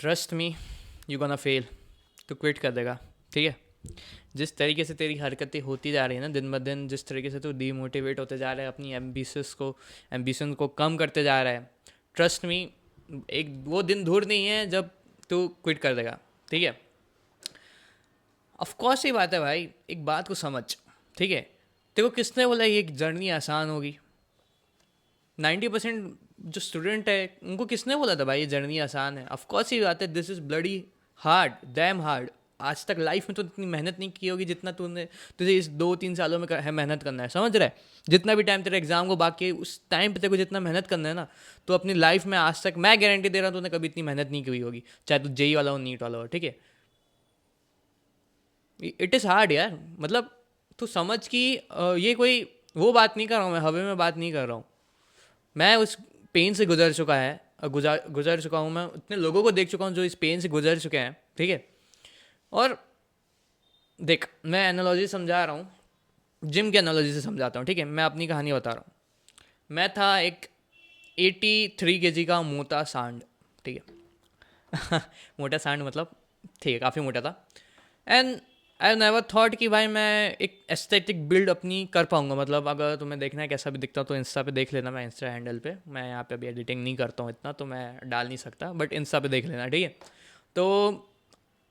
Trust me, you gonna fail. तो quit कर देगा, ठीक है। जिस तरीके से तेरी हरकतें होती जा रही है ना दिन ब दिन, जिस तरीके से तू डीमोटिवेट होते जा रहा है, अपनी एम्बिशन को कम करते जा रहा है, ट्रस्ट मी, एक वो दिन दूर नहीं है जब तू क्विट कर देगा, ठीक है। ऑफ कोर्स ये बात है भाई, एक बात को समझ, ठीक है। तेरे को किसने बोला ये जर्नी आसान होगी? 90% जो स्टूडेंट है उनको किसने बोला था भाई ये जर्नी आसान है? ऑफ कोर्स ये बात है, this is bloody hard, dam hard. आज तक लाइफ में तो इतनी मेहनत नहीं की होगी जितना तुझे इस 2-3 सालों में है मेहनत करना है, समझ रहा है? जितना भी टाइम तेरे एग्जाम को बाकी है, उस टाइम पे तेरे को जितना मेहनत करना है ना, तो अपनी लाइफ में आज तक मैं गारंटी दे रहा हूँ तूने कभी इतनी मेहनत नहीं की होगी, चाहे तू जेई वाला हो, नीट वाला हो, ठीक है। इट इज़ हार्ड यार, मतलब तू समझ कि ये कोई वो बात नहीं कर रहा हूँ मैं, हवे में बात नहीं कर रहा हूँ। मैं उस पेन से गुजर चुका है, गुजर चुका हूँ मैं, उतने लोगों को देख चुका हूँ जो इस पेन से गुजर चुके हैं, ठीक है। और देख, मैं एनालॉजी समझा रहा हूँ, जिम की एनालॉजी से समझाता हूँ, ठीक है। मैं अपनी कहानी बता रहा हूँ। मैं था एक 83 kg का मोटा सांड, ठीक है। मोटा सांड मतलब, ठीक है, काफ़ी मोटा था। एंड आई नेवर थॉट कि भाई मैं एक एस्थेटिक बिल्ड अपनी कर पाऊंगा। मतलब अगर तुम्हें देखना है कैसा भी दिखता तो इंस्टा पे देख लेना, मैं इंस्टा हैंडल पे, मैं यहाँ पे अभी एडिटिंग नहीं करता हूँ इतना तो मैं डाल नहीं सकता, बट इंस्टा पे देख लेना, ठीक है। तो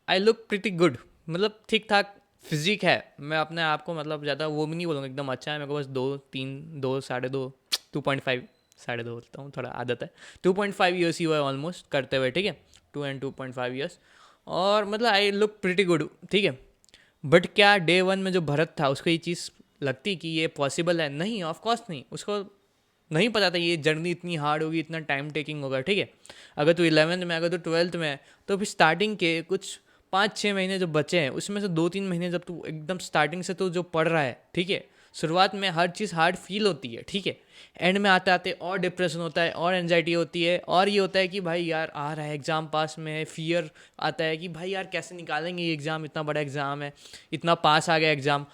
आई लुक प्रिटी गुड, मतलब ठीक ठाक फिजिक है। मैं अपने आप को मतलब ज़्यादा वो भी नहीं बोलूँगा एकदम अच्छा है, मेरे को बस 2-3, 2, 2.5, 2.5, 2.5 बोलता हूँ, थोड़ा आदत है। 2.5 ईयर्स ही हुआ है ऑलमोस्ट करते हुए, ठीक है। 2 and 2.5 ईयर्स, और मतलब आई लुक प्रिटी गुड, ठीक है। बट क्या डे वन में जो भरत था उसको ये चीज़ लगती कि ये पॉसिबल है? नहीं, ऑफ कोर्स नहीं। उसको नहीं पता था ये जर्नी इतनी हार्ड होगी, इतना टाइम टेकिंग होगा, ठीक है। अगर तू 11th में, अगर तू 12th में है, तो फिर स्टार्टिंग के कुछ 5-6 महीने जो बचे हैं उसमें से 2-3 महीने जब तू एकदम स्टार्टिंग से तो जो पढ़ रहा है, ठीक है, शुरुआत में हर चीज़ हार्ड फील होती है, ठीक है। एंड में आते आते और डिप्रेशन होता है, और एनजाइटी होती है, और ये होता है कि भाई यार आ रहा है एग्ज़ाम, पास में है, फियर आता है कि भाई यार कैसे निकालेंगे ये एग्ज़ाम, इतना बड़ा एग्ज़ाम है, इतना पास आ गया एग्ज़ाम।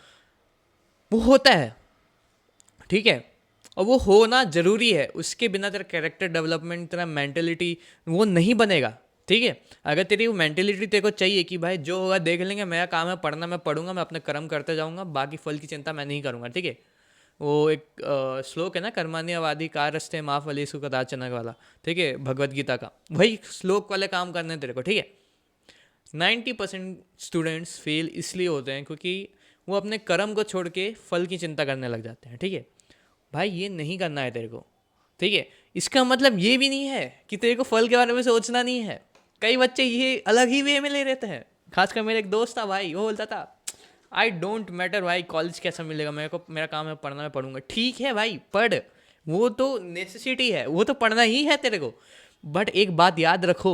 वो होता है, ठीक है। और वो होना ज़रूरी है, उसके बिना तेरा कैरेक्टर डेवलपमेंट, तेरा मेंटेलिटी वो नहीं बनेगा, ठीक है। अगर तेरी वो मेंटेलिटी तेरे को चाहिए कि भाई जो होगा देख लेंगे, मेरा काम है पढ़ना, मैं पढ़ूंगा, मैं अपने कर्म करते जाऊंगा, बाकी फल की चिंता मैं नहीं करूंगा, ठीक है। वो एक श्लोक है ना, कर्मान्यवादी कारस्ते माँ फली सुकदाचनक वाला, ठीक है, भगवत गीता का, वही श्लोक वाले काम करने हैं तेरे को, ठीक है। 90% स्टूडेंट्स फेल इसलिए होते हैं क्योंकि वो अपने कर्म को छोड़ के फल की चिंता करने लग जाते हैं, ठीक है। भाई ये नहीं करना है तेरे को, ठीक है। इसका मतलब ये भी नहीं है कि तेरे को फल के बारे में सोचना नहीं है। कई बच्चे ये अलग ही वे में ले रहते हैं। खासकर मेरे एक दोस्त था भाई, वो बोलता था आई डोंट मैटर भाई कॉलेज कैसा मिलेगा, मेरे को मेरा काम है पढ़ना, मैं पढ़ूंगा। ठीक है भाई पढ़, वो तो नेसेसिटी है, वो तो पढ़ना ही है तेरे को। बट एक बात याद रखो,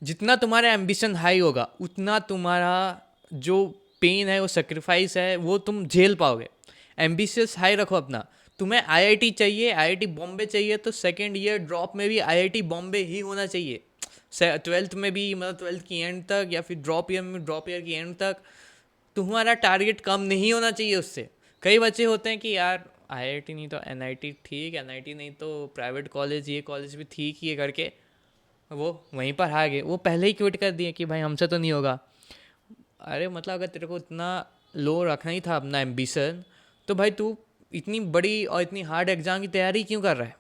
जितना तुम्हारा एम्बिशन हाई होगा उतना तुम्हारा जो पेन है, वो सेक्रीफाइस है, वो तुम झेल पाओगे। एम्बिशियस हाई रखो अपना। तुम्हें आईआईटी चाहिए, आईआईटी बॉम्बे चाहिए, तो सेकेंड ईयर ड्रॉप में भी आईआईटी बॉम्बे ही होना चाहिए। 12th में भी, मतलब 12th की एंड तक, या फिर ड्रॉप ईयर में ड्रॉप ईयर की एंड तक तुम्हारा टारगेट कम नहीं होना चाहिए उससे। कई बच्चे होते हैं कि यार आईआईटी नहीं तो एनआईटी ठीक, एनआईटी नहीं तो प्राइवेट कॉलेज, ये कॉलेज भी ठीक ही है करके वो वहीं पर आ गए, वो पहले ही क्विट कर दिए कि भाई हमसे तो नहीं होगा। अरे मतलब अगर तेरे को इतना लो रखना ही था अपना एम्बिशन, तो भाई तू इतनी बड़ी और इतनी हार्ड एग्ज़ाम की तैयारी क्यों कर रहा है?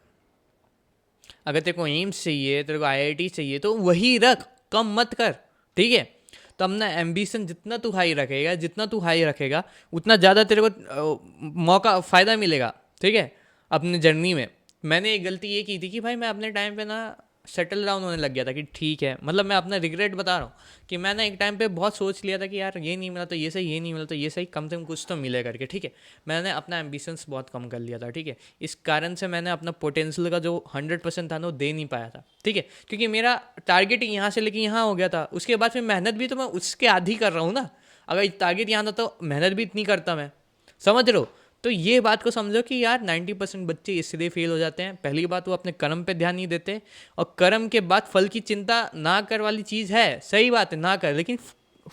अगर तेरे को एम्स चाहिए, तेरे को आईआईटी चाहिए, तो वही रख, कम मत कर, ठीक है। तो अपना एम्बिशन जितना तू हाई रखेगा, जितना तू हाई रखेगा, उतना ज़्यादा तेरे को मौका, फ़ायदा मिलेगा, ठीक है, अपनी जर्नी में। मैंने एक गलती ये की थी कि भाई मैं अपने टाइम पे ना सेटल डाउन होने लग गया था कि ठीक है, मतलब मैं अपना रिग्रेट बता रहा हूँ कि मैंने एक टाइम पे बहुत सोच लिया था कि यार ये नहीं मिला तो ये सही, ये नहीं मिला तो ये सही, कम से कम कुछ तो मिले करके, ठीक है। मैंने अपना एम्बिशंस बहुत कम कर लिया था, ठीक है। इस कारण से मैंने अपना पोटेंशियल का जो 100% था ना वो दे नहीं पाया था, ठीक है, क्योंकि मेरा टारगेट यहाँ से लेके यहाँ हो गया था। उसके बाद फिर मेहनत भी तो मैं उसके आधी कर रहा हूँ ना। अगर टारगेट यहाँ था तो मेहनत भी इतनी करता मैं, समझ रहे हो? तो ये बात को समझो कि यार 90% बच्चे इसलिए फेल हो जाते हैं। पहली बात, वो अपने कर्म पे ध्यान नहीं देते, और कर्म के बाद फल की चिंता ना कर वाली चीज़ है, सही बात है ना कर, लेकिन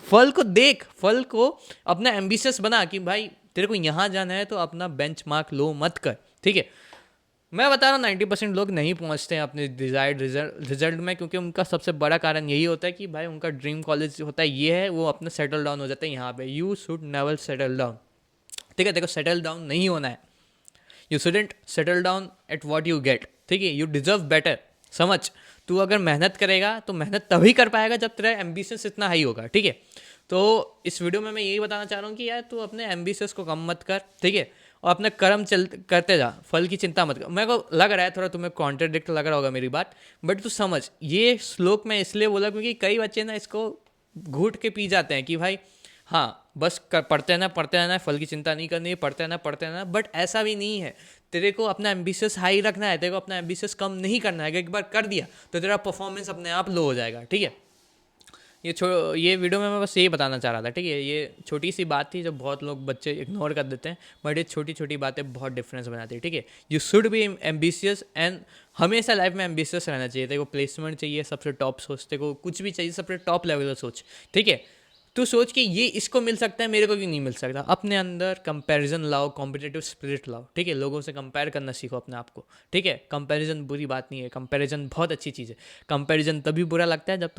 फल को देख, फल को अपना एम्बिशियस बना कि भाई तेरे को यहाँ जाना है तो अपना बेंचमार्क लो मत कर, ठीक है। मैं बता रहा हूँ 90% लोग नहीं पहुँचते हैं अपने डिज़ायर्ड रिजल्ट में, क्योंकि उनका सबसे बड़ा कारण यही होता है कि भाई उनका ड्रीम कॉलेज होता है ये है, वो अपना सेटल डाउन हो जाता है यहाँ पे। You should never settle down, ठीक है। देखो सेटल डाउन नहीं होना है, you shouldn't settle down at what you get, ठीक है। You deserve better. समझ, तू अगर मेहनत करेगा तो मेहनत तभी कर पाएगा जब तेरा एम्बिशंस इतना हाई होगा, ठीक है। तो इस वीडियो में मैं यही बताना चाह रहा हूँ कि यार तू अपने एम्बिशंस को कम मत कर, ठीक है, और अपने कर्म करते जा, फल की चिंता मत कर। मेरे को लग रहा है थोड़ा तुम्हें कॉन्ट्रडिक्ट लग रहा होगा मेरी बात, बट तू समझ, ये श्लोक मैं इसलिए बोला क्योंकि कई बच्चे ना इसको घूट के पी जाते हैं कि भाई हाँ बस पढ़ते रहना है, फल की चिंता नहीं करनी है, पढ़ते रहना। बट ऐसा भी नहीं है, तेरे को अपना एम्बिशियस हाई रखना है, तेरे को अपना एम्बिशियस कम नहीं करना है। एक बार कर दिया तो तेरा परफॉर्मेंस अपने आप लो हो जाएगा, ठीक है। ये वीडियो में मैं बस यही बताना चाह रहा था, ठीक है। ये छोटी सी बात थी जो बहुत लोग बच्चे इग्नोर कर देते हैं, बट ये छोटी छोटी बातें बहुत डिफरेंस बनाती है, ठीक है। You should be ambitious, and हमेशा लाइफ में एम्बिशियस रहना चाहिए। तेरे को प्लेसमेंट चाहिए सबसे टॉप सोच, तेरे को कुछ भी चाहिए सबसे टॉप लेवल का सोच, ठीक है। तू सोच कि ये इसको मिल सकता है, मेरे को क्यों नहीं मिल सकता। अपने अंदर कंपैरिजन लाओ, कॉम्पिटिटिव स्पिरिट लाओ, ठीक है। लोगों से कंपेयर करना सीखो अपने आप को, ठीक है। कंपैरिजन बुरी बात नहीं है, कंपैरिजन बहुत अच्छी चीज़ है। कंपैरिजन तभी बुरा लगता है जब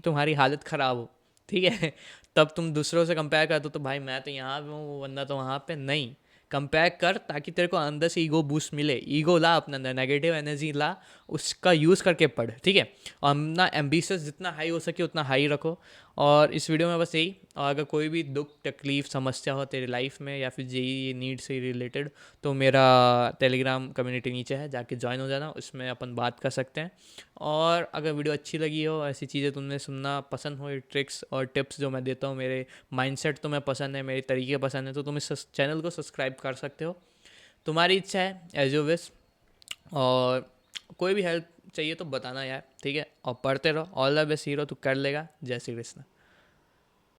तुम्हारी हालत ख़राब हो, ठीक है। तब तुम दूसरों से कंपेयर कर दो तो भाई मैं तो यहाँ पे हूँ, वो बंदा तो वहाँ पे नहीं। कंपेयर कर ताकि तेरे को अंदर से ईगो बूस्ट मिले। ईगो ला अपने अंदर, नेगेटिव एनर्जी ला, उसका यूज़ करके पढ़, ठीक है। और अपना एम्बिशियस जितना हाई हो सके उतना हाई रखो। और इस वीडियो में बस यही, और अगर कोई भी दुख तकलीफ समस्या हो तेरी लाइफ में या फिर जेई नीड से रिलेटेड, तो मेरा टेलीग्राम कम्युनिटी नीचे है, जाके ज्वाइन हो जाना, उसमें अपन बात कर सकते हैं। और अगर वीडियो अच्छी लगी हो, ऐसी चीज़ें तुमने सुनना पसंद हो, ट्रिक्स और टिप्स जो मैं देता हूँ, मेरे माइंडसेट तुम्हें पसंद है, मेरे तरीके पसंद है, तो तुम इस चैनल को सब्सक्राइब कर सकते हो। तुम्हारी इच्छा है, एज यू विश। और कोई भी हेल्प चाहिए तो बताना यार, ठीक है। और पढ़ते रहो, ऑल द बेस्ट हीरो, तू कर लेगा। जय श्री कृष्ण।